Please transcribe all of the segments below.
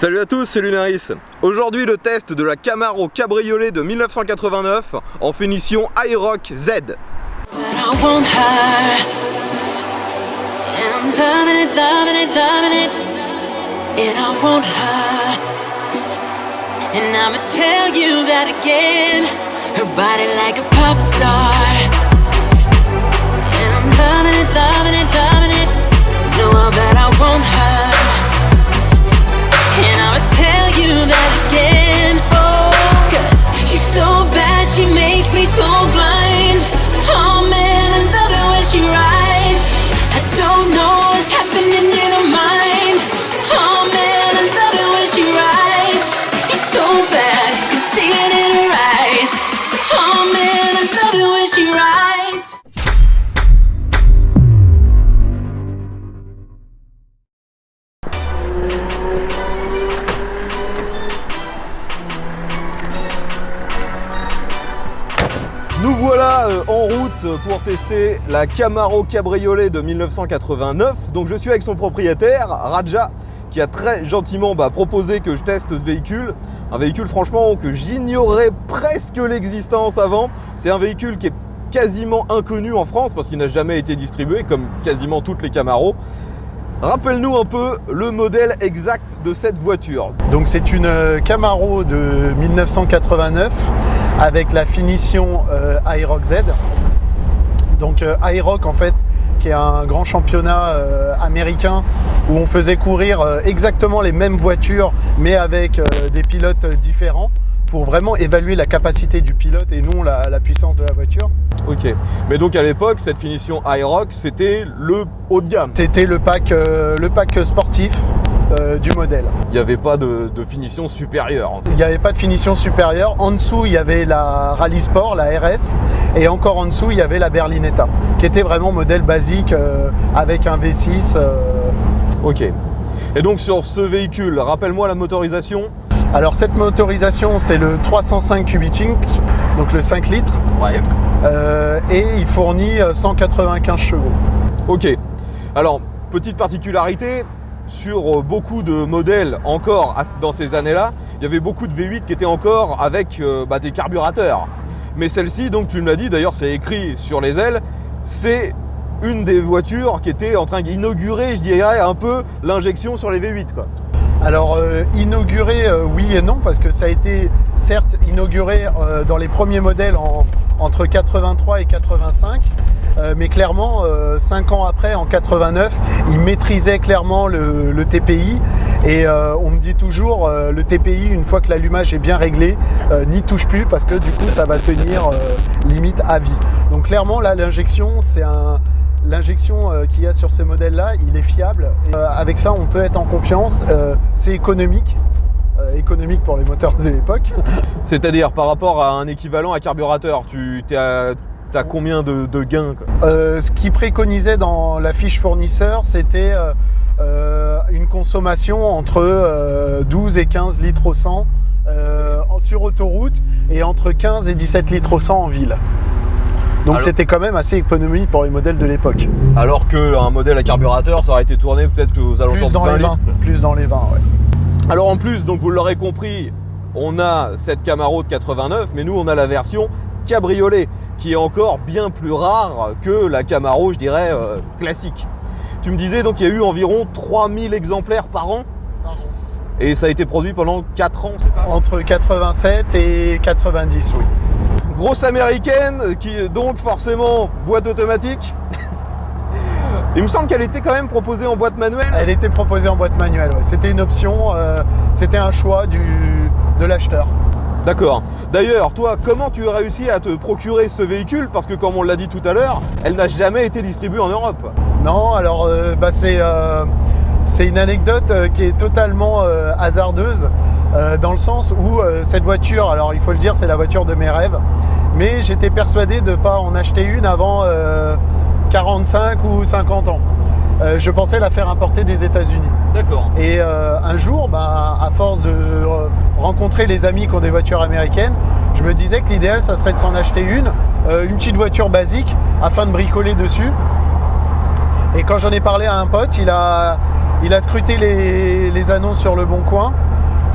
Salut à tous, c'est Lunaris. Aujourd'hui le test de la Camaro Cabriolet de 1989 en finition iRock Z. And I'ma tell you that again, oh, 'cause she's so bad, she makes me so blind. Oh man, I love it when she rides. I don't know what's happening in her mind. Oh man, I love it when she rides. She's so bad, you can see it in her eyes. Oh man, I love it when she rides. Nous voilà en route pour tester la Camaro Cabriolet de 1989. Donc je suis avec son propriétaire, Raja, qui a très gentiment proposé que je teste ce véhicule. Un véhicule franchement que j'ignorais presque l'existence avant. C'est un véhicule qui est quasiment inconnu en France parce qu'il n'a jamais été distribué comme quasiment toutes les Camaros. Rappelle-nous un peu le modèle exact de cette voiture. Donc c'est une Camaro de 1989 avec la finition iRock Z. Donc iRock en fait qui est un grand championnat américain où on faisait courir exactement les mêmes voitures mais avec des pilotes différents pour vraiment évaluer la capacité du pilote et non la puissance de la voiture. Ok, mais donc à l'époque, cette finition iRock, c'était le haut de gamme. C'était le pack sportif du modèle. Il n'y avait pas de finition supérieure en fait. Il n'y avait pas de finition supérieure. En dessous, il y avait la Rally Sport, la RS, et encore en dessous, il y avait la Berlinetta, qui était vraiment modèle basique avec un V6. Ok. Et donc sur ce véhicule, rappelle-moi la motorisation. Alors cette motorisation, c'est le 305 cubic inch, donc le 5 litres. Ouais. Et il fournit 195 chevaux. Ok. Alors, petite particularité, sur beaucoup de modèles encore dans ces années-là, il y avait beaucoup de V8 qui étaient encore avec des carburateurs. Mais celle-ci, donc tu me l'as dit, d'ailleurs c'est écrit sur les ailes, c'est une des voitures qui était en train d'inaugurer, je dirais, un peu l'injection sur les V8, quoi. Alors inauguré, oui et non, parce que ça a été certes inauguré dans les premiers modèles entre 83 et 85, mais clairement 5 ans après, en 89, ils maîtrisaient clairement le TPI et on me dit toujours le TPI, une fois que l'allumage est bien réglé, n'y touche plus parce que du coup ça va tenir limite à vie. Donc clairement là l'injection c'est L'injection qu'il y a sur ces modèles-là, il est fiable. Et, avec ça, on peut être en confiance. C'est économique. Économique pour les moteurs de l'époque. C'est-à-dire par rapport à un équivalent à carburateur, tu as combien de gains, quoi? Ce qui préconisait dans la fiche fournisseur, c'était une consommation entre 12 et 15 litres au 100 sur autoroute et entre 15 et 17 litres au 100 en ville. Donc c'était quand même assez économique pour les modèles de l'époque. Alors qu'un modèle à carburateur, ça aurait été tourné peut-être aux alentours de 20 litres. Plus dans les 20, ouais. Alors en plus, donc vous l'aurez compris, on a cette Camaro de 89, mais nous on a la version Cabriolet, qui est encore bien plus rare que la Camaro, je dirais, classique. Tu me disais donc il y a eu environ 3000 exemplaires par an. Et ça a été produit pendant 4 ans, c'est ça? Entre 87 et 90, oui. Grosse américaine, qui donc forcément boîte automatique. Il me semble qu'elle était quand même proposée en boîte manuelle. Elle était proposée en boîte manuelle, ouais. C'était une option, c'était un choix de l'acheteur. D'accord. D'ailleurs, toi, comment tu as réussi à te procurer ce véhicule? Parce que comme on l'a dit tout à l'heure, elle n'a jamais été distribuée en Europe. Non, alors c'est une anecdote qui est totalement hasardeuse dans le sens où cette voiture, alors il faut le dire, c'est la voiture de mes rêves, mais j'étais persuadé de ne pas en acheter une avant 45 ou 50 ans. Je pensais la faire importer des États-Unis. D'accord. Et un jour, à force de rencontrer les amis qui ont des voitures américaines, je me disais que l'idéal, ça serait de s'en acheter une petite voiture basique afin de bricoler dessus. Et quand j'en ai parlé à un pote, il a Il a scruté les annonces sur Le Bon Coin.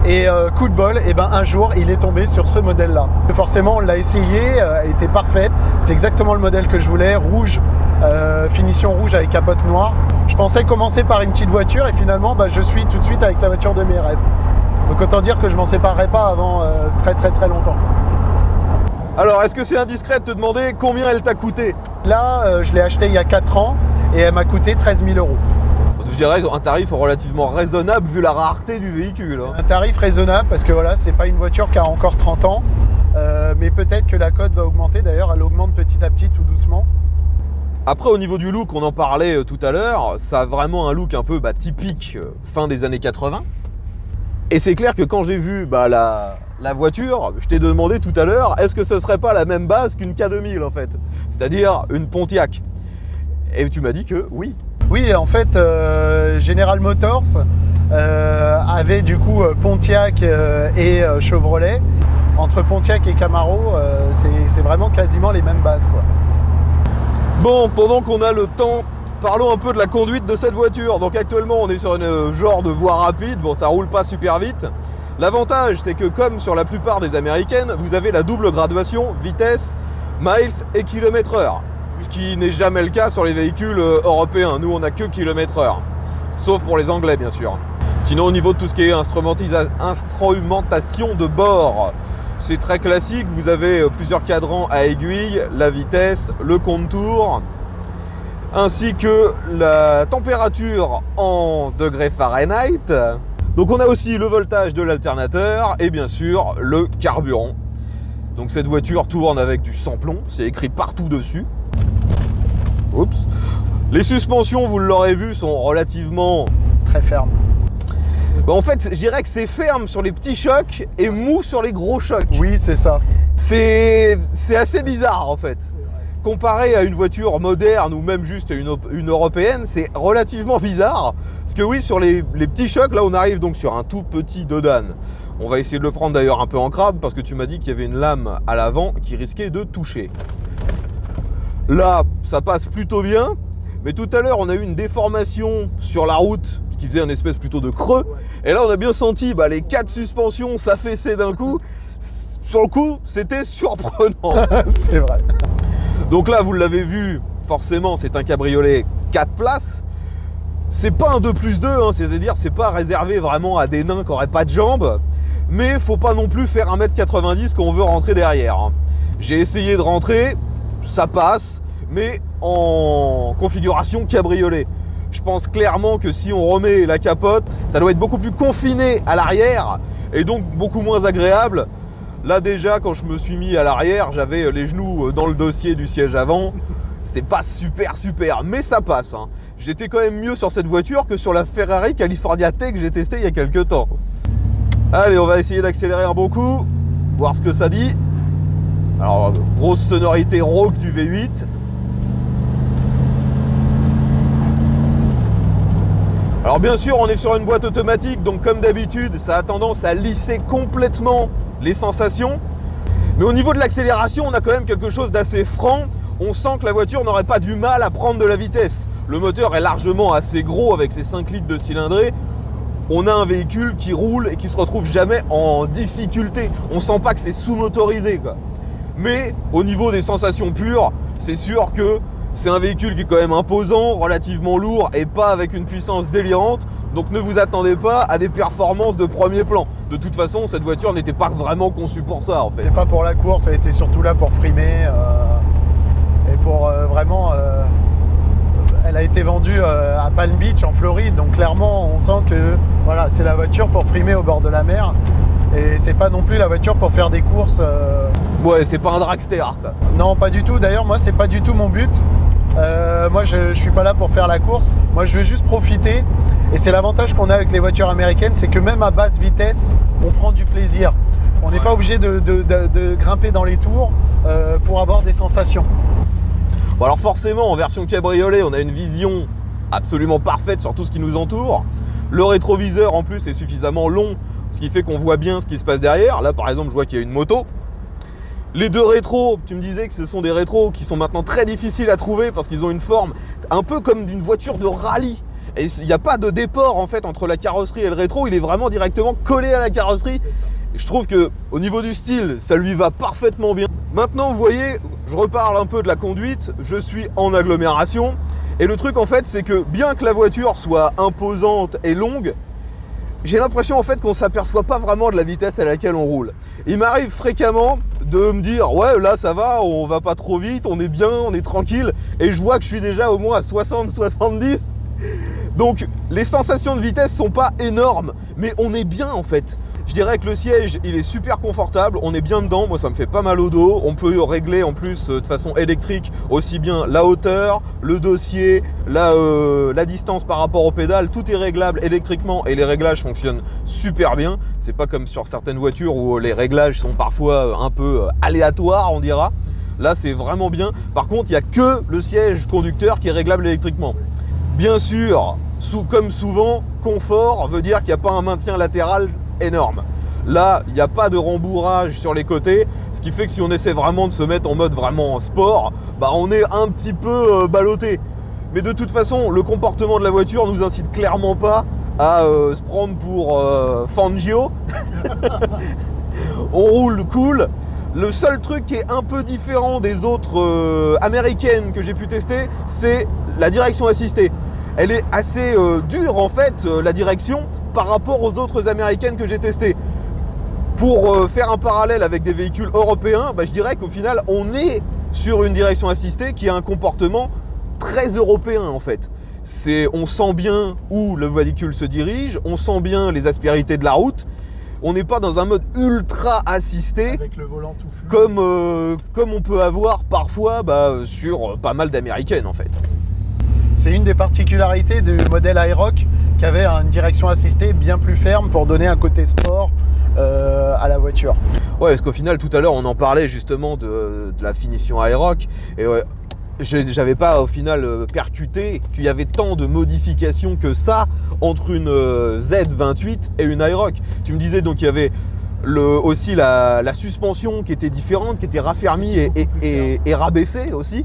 Et coup de bol, et ben un jour il est tombé sur ce modèle là. Forcément on l'a essayé, elle était parfaite, c'est exactement le modèle que je voulais, rouge, finition rouge avec capote noire. Je pensais commencer par une petite voiture et finalement je suis tout de suite avec la voiture de mes rêves. Donc autant dire que je m'en séparerai pas avant très longtemps. Alors est-ce que c'est indiscret de te demander combien elle t'a coûté? Là je l'ai acheté il y a 4 ans et elle m'a coûté 13 000 €. Je dirais un tarif relativement raisonnable vu la rareté du véhicule. Un tarif raisonnable parce que voilà, c'est pas une voiture qui a encore 30 ans, mais peut-être que la cote va augmenter. D'ailleurs, elle augmente petit à petit, tout doucement. Après, au niveau du look, on en parlait tout à l'heure, ça a vraiment un look un peu typique fin des années 80. Et c'est clair que quand j'ai vu la voiture, je t'ai demandé tout à l'heure, est-ce que ce serait pas la même base qu'une K2000 en fait? C'est-à-dire une Pontiac. Et tu m'as dit que oui. Oui, en fait, General Motors avait du coup Pontiac et Chevrolet. Entre Pontiac et Camaro, c'est vraiment quasiment les mêmes bases, quoi. Bon, pendant qu'on a le temps, parlons un peu de la conduite de cette voiture. Donc actuellement, on est sur une genre de voie rapide. Bon, ça roule pas super vite. L'avantage, c'est que comme sur la plupart des américaines, vous avez la double graduation vitesse, miles et kilomètre-heure. Ce qui n'est jamais le cas sur les véhicules européens. Nous, on n'a que kilomètre-heure. Sauf pour les Anglais, bien sûr. Sinon, au niveau de tout ce qui est instrumentation de bord, c'est très classique. Vous avez plusieurs cadrans à aiguille, la vitesse, le contour, ainsi que la température en degrés Fahrenheit. Donc, on a aussi le voltage de l'alternateur et bien sûr le carburant. Donc, cette voiture tourne avec du sans-plomb. C'est écrit partout dessus. Oups. Les suspensions, vous l'aurez vu, sont relativement très fermes. En fait, je dirais que c'est ferme sur les petits chocs et mou sur les gros chocs. Oui, c'est ça. C'est assez bizarre en fait. Comparé à une voiture moderne ou même juste une européenne, c'est relativement bizarre. Parce que oui, sur les petits chocs, là on arrive donc sur un tout petit Dodan. On va essayer de le prendre d'ailleurs un peu en crabe parce que tu m'as dit qu'il y avait une lame à l'avant qui risquait de toucher. Là, ça passe plutôt bien, mais tout à l'heure, on a eu une déformation sur la route, ce qui faisait un espèce plutôt de creux. Et là, on a bien senti les 4 suspensions s'affaisser d'un coup. Sur le coup, c'était surprenant. C'est vrai. Donc là, vous l'avez vu, forcément, c'est un cabriolet 4 places. C'est pas un 2+2, hein, c'est-à-dire c'est pas réservé vraiment à des nains qui n'auraient pas de jambes. Mais faut pas non plus faire 1m90 quand on veut rentrer derrière. J'ai essayé de rentrer. Ça passe, mais en configuration cabriolet. Je pense clairement que si on remet la capote, ça doit être beaucoup plus confiné à l'arrière et donc beaucoup moins agréable. Là déjà, quand je me suis mis à l'arrière, j'avais les genoux dans le dossier du siège avant. C'est pas super, mais ça passe. Hein. J'étais quand même mieux sur cette voiture que sur la Ferrari California T que j'ai testée il y a quelques temps. Allez, on va essayer d'accélérer un bon coup, voir ce que ça dit. Alors, grosse sonorité rauque du V8. Alors bien sûr, on est sur une boîte automatique, donc comme d'habitude, ça a tendance à lisser complètement les sensations. Mais au niveau de l'accélération, on a quand même quelque chose d'assez franc. On sent que la voiture n'aurait pas du mal à prendre de la vitesse. Le moteur est largement assez gros avec ses 5 litres de cylindrée. On a un véhicule qui roule et qui se retrouve jamais en difficulté. On sent pas que c'est sous-motorisé, quoi. Mais au niveau des sensations pures, c'est sûr que c'est un véhicule qui est quand même imposant, relativement lourd et pas avec une puissance délirante. Donc ne vous attendez pas à des performances de premier plan. De toute façon, cette voiture n'était pas vraiment conçue pour ça en fait. C'était pas pour la course, elle était surtout là pour frimer et pour vraiment... elle a été vendue à Palm Beach en Floride, donc clairement on sent que voilà, c'est la voiture pour frimer au bord de la mer. Et c'est pas non plus la voiture pour faire des courses. Ouais, c'est pas un dragster, quoi. Non, pas du tout. D'ailleurs, moi, c'est pas du tout mon but. Moi, je suis pas là pour faire la course. Moi, je veux juste profiter. Et c'est l'avantage qu'on a avec les voitures américaines, c'est que même à basse vitesse, on prend du plaisir. On n'est pas obligé de grimper dans les tours pour avoir des sensations. Bon, alors forcément, en version cabriolet, on a une vision absolument parfaite sur tout ce qui nous entoure. Le rétroviseur, en plus, est suffisamment long, ce qui fait qu'on voit bien ce qui se passe derrière. Là, par exemple, je vois qu'il y a une moto. Les deux rétros, tu me disais que ce sont des rétros qui sont maintenant très difficiles à trouver parce qu'ils ont une forme un peu comme d'une voiture de rallye. Et il n'y a pas de déport en fait entre la carrosserie et le rétro, il est vraiment directement collé à la carrosserie. Et je trouve que au niveau du style, ça lui va parfaitement bien. Maintenant, vous voyez, je reparle un peu de la conduite, je suis en agglomération. Et le truc en fait, c'est que bien que la voiture soit imposante et longue, j'ai l'impression en fait qu'on s'aperçoit pas vraiment de la vitesse à laquelle on roule. Il m'arrive fréquemment de me dire ouais là ça va, on va pas trop vite, on est bien, on est tranquille, et je vois que je suis déjà au moins à 60-70. Donc les sensations de vitesse sont pas énormes, mais on est bien en fait. Je dirais que le siège il est super confortable, on est bien dedans, moi ça me fait pas mal au dos, on peut régler en plus de façon électrique aussi bien la hauteur, le dossier, la distance par rapport aux pédales, tout est réglable électriquement et les réglages fonctionnent super bien. C'est pas comme sur certaines voitures où les réglages sont parfois un peu aléatoires on dira. Là c'est vraiment bien, par contre il n'y a que le siège conducteur qui est réglable électriquement. Bien sûr, comme souvent, confort veut dire qu'il n'y a pas un maintien latéral énorme. Là, il n'y a pas de rembourrage sur les côtés, ce qui fait que si on essaie vraiment de se mettre en mode vraiment sport, bah on est un petit peu ballotté. Mais de toute façon, le comportement de la voiture nous incite clairement pas à se prendre pour Fangio. On roule cool. Le seul truc qui est un peu différent des autres américaines que j'ai pu tester, c'est la direction assistée. Elle est assez dure en fait, la direction, par rapport aux autres américaines que j'ai testées. Pour faire un parallèle avec des véhicules européens, bah, je dirais qu'au final, on est sur une direction assistée qui a un comportement très européen en fait. On sent bien où le véhicule se dirige, on sent bien les aspérités de la route. On n'est pas dans un mode ultra assisté avec le volant tout fluide, comme on peut avoir parfois sur pas mal d'américaines en fait. C'est une des particularités du modèle iRock qui avait une direction assistée bien plus ferme pour donner un côté sport à la voiture. Ouais, parce qu'au final, tout à l'heure, on en parlait justement de la finition iRock. Et ouais, j'avais pas au final percuté qu'il y avait tant de modifications que ça entre une Z28 et une iRock. Tu me disais donc il y avait aussi la suspension qui était différente, qui était raffermie et rabaissée aussi.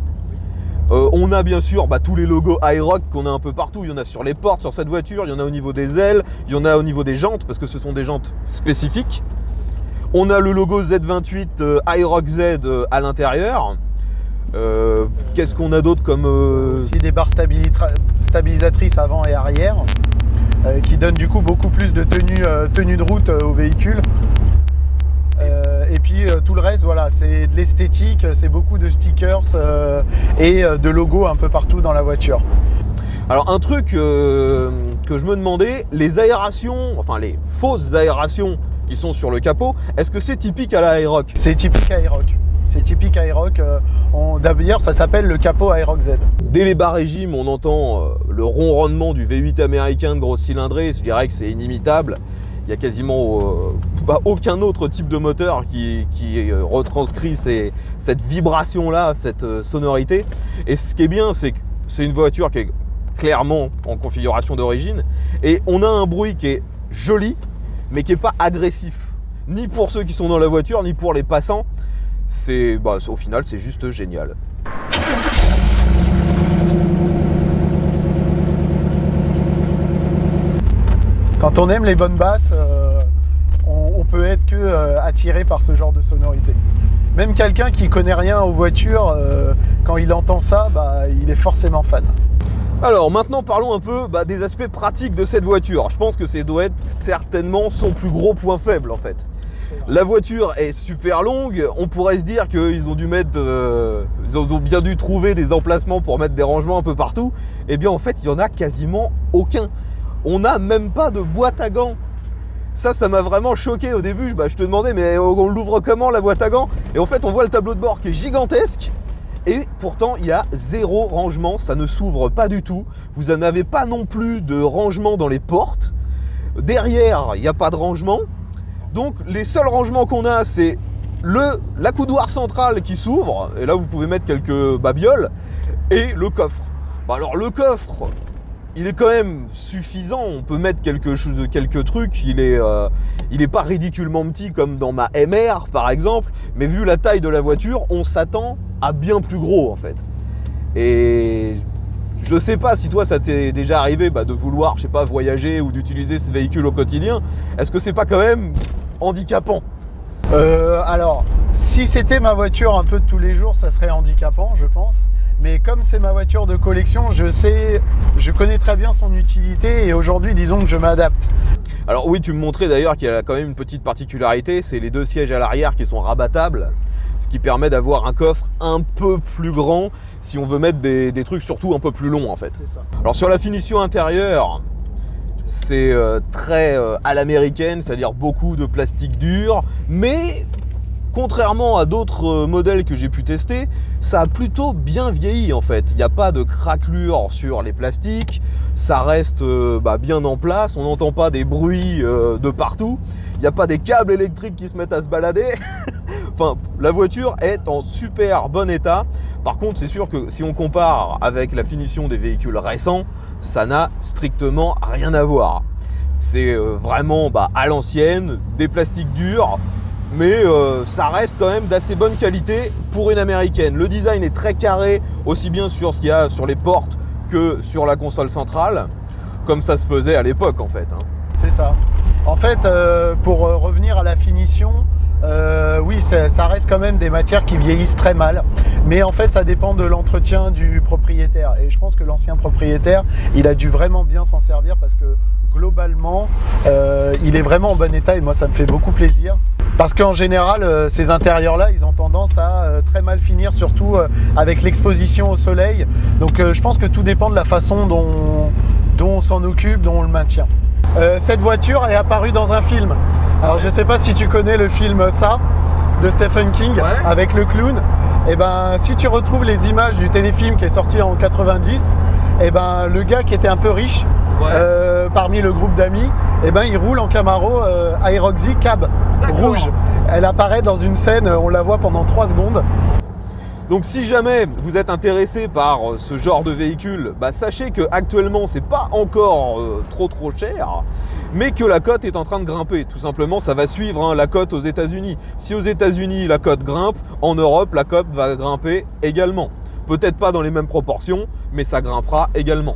On a bien sûr tous les logos iRock qu'on a un peu partout. Il y en a sur les portes, sur cette voiture, il y en a au niveau des ailes, il y en a au niveau des jantes parce que ce sont des jantes spécifiques. On a le logo Z28 iRock Z à l'intérieur. Qu'est-ce qu'on a d'autre comme... Aussi des barres stabilisatrices avant et arrière qui donnent du coup beaucoup plus de tenue de route au véhicule. Et puis tout le reste, voilà, c'est de l'esthétique, c'est beaucoup de stickers et de logos un peu partout dans la voiture. Alors un truc que je me demandais, les aérations, enfin les fausses aérations qui sont sur le capot, est-ce que c'est typique à la iRock ? C'est typique iRock. C'est typique iRock. D'ailleurs, ça s'appelle le capot iRock Z. Dès les bas régimes, on entend le ronronnement du V8 américain de grosse cylindrée. Je dirais que c'est inimitable. Il n'y a quasiment aucun autre type de moteur qui retranscrit cette vibration-là, cette sonorité. Et ce qui est bien, c'est que c'est une voiture qui est clairement en configuration d'origine. Et on a un bruit qui est joli, mais qui n'est pas agressif. Ni pour ceux qui sont dans la voiture, ni pour les passants. Au final, c'est juste génial. Quand on aime les bonnes basses, on peut être que attiré par ce genre de sonorité. Même quelqu'un qui connaît rien aux voitures, quand il entend ça, il est forcément fan. Alors maintenant parlons un peu des aspects pratiques de cette voiture. Je pense que ça doit être certainement son plus gros point faible en fait. La voiture est super longue, on pourrait se dire qu'ils ont dû ils ont bien dû trouver des emplacements pour mettre des rangements un peu partout. Eh bien en fait il n'y en a quasiment aucun. On n'a même pas de boîte à gants. Ça m'a vraiment choqué au début. Je te demandais mais on l'ouvre comment la boîte à gants? Et en fait on voit le tableau de bord qui est gigantesque. Et pourtant il y a zéro rangement, ça ne s'ouvre pas du tout. Vous n'avez pas non plus de rangement dans les portes. Derrière il n'y a pas de rangement. Donc les seuls rangements qu'on a, c'est l'accoudoir central qui s'ouvre, et là vous pouvez mettre quelques babioles, et le coffre. Alors le coffre, il est quand même suffisant, on peut mettre quelques trucs, il est pas ridiculement petit comme dans ma MR par exemple, mais vu la taille de la voiture, on s'attend à bien plus gros en fait. Et Je sais pas si toi ça t'est déjà arrivé de vouloir, je sais pas, voyager ou d'utiliser ce véhicule au quotidien. Est-ce que c'est pas quand même handicapant? Alors, si c'était ma voiture un peu de tous les jours, ça serait handicapant, je pense. Mais comme c'est ma voiture de collection, je connais très bien son utilité et aujourd'hui, disons que je m'adapte. Alors oui, tu me montrais d'ailleurs qu'il y a quand même une petite particularité, c'est les deux sièges à l'arrière qui sont rabattables, ce qui permet d'avoir un coffre un peu plus grand si on veut mettre des trucs surtout un peu plus longs en fait. C'est ça. Alors sur la finition intérieure, c'est très à l'américaine, c'est-à-dire beaucoup de plastique dur, mais contrairement à d'autres modèles que j'ai pu tester, ça a plutôt bien vieilli en fait. Il n'y a pas de craquelure sur les plastiques, ça reste bien en place, on n'entend pas des bruits de partout, il n'y a pas des câbles électriques qui se mettent à se balader. Enfin, la voiture est en super bon état. Par contre, c'est sûr que si on compare avec la finition des véhicules récents, ça n'a strictement rien à voir. C'est vraiment à l'ancienne, des plastiques durs, mais ça reste quand même d'assez bonne qualité pour une américaine. Le design est très carré, aussi bien sur ce qu'il y a sur les portes que sur la console centrale, comme ça se faisait à l'époque en fait. C'est ça. En fait, pour revenir à la finition, oui, ça reste quand même des matières qui vieillissent très mal. Mais en fait, ça dépend de l'entretien du propriétaire. Et je pense que l'ancien propriétaire, il a dû vraiment bien s'en servir parce que globalement, il est vraiment en bon état et moi, ça me fait beaucoup plaisir. Parce qu'en général, ces intérieurs-là, ils ont tendance à très mal finir, surtout avec l'exposition au soleil. Donc, je pense que tout dépend de la façon dont on s'en occupe, dont on le maintient. Cette voiture est apparue dans un film. Alors je ne sais pas si tu connais le film Ça de Stephen King, ouais, avec le clown. Et si tu retrouves les images du téléfilm qui est sorti en 90, le gars qui était un peu riche, ouais, parmi le groupe d'amis, il roule en Camaro Aeroxy Cab rouge. Elle apparaît dans une scène, on la voit pendant 3 secondes. Donc si jamais vous êtes intéressé par ce genre de véhicule, sachez que actuellement c'est pas encore trop cher, mais que la cote est en train de grimper. Tout simplement, ça va suivre la cote aux États-Unis. Si aux États-Unis la cote grimpe, en Europe la cote va grimper également. Peut-être pas dans les mêmes proportions, mais ça grimpera également.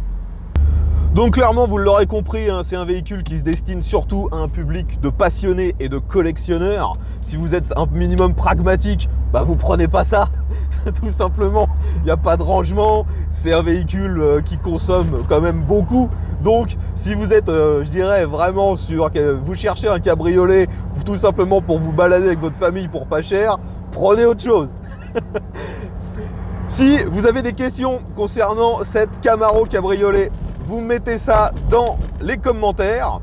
Donc clairement, vous l'aurez compris, c'est un véhicule qui se destine surtout à un public de passionnés et de collectionneurs. Si vous êtes un minimum pragmatique, vous prenez pas ça, tout simplement. Il n'y a pas de rangement, c'est un véhicule qui consomme quand même beaucoup. Donc si vous êtes, je dirais, vraiment vous cherchez un cabriolet, tout simplement pour vous balader avec votre famille pour pas cher, prenez autre chose. Si vous avez des questions concernant cette Camaro cabriolet, vous mettez ça dans les commentaires.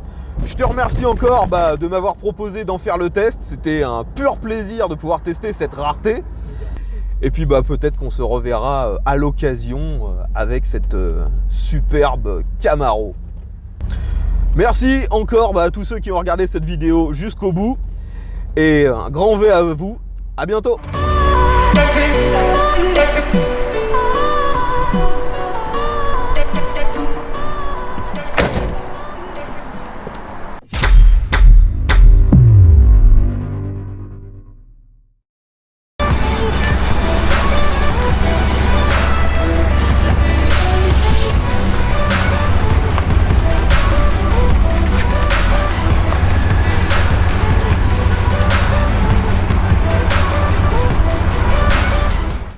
Je te remercie encore de m'avoir proposé d'en faire le test. C'était un pur plaisir de pouvoir tester cette rareté. Et puis peut-être qu'on se reverra à l'occasion avec cette superbe Camaro. Merci encore à tous ceux qui ont regardé cette vidéo jusqu'au bout. Et un grand V à vous. À bientôt.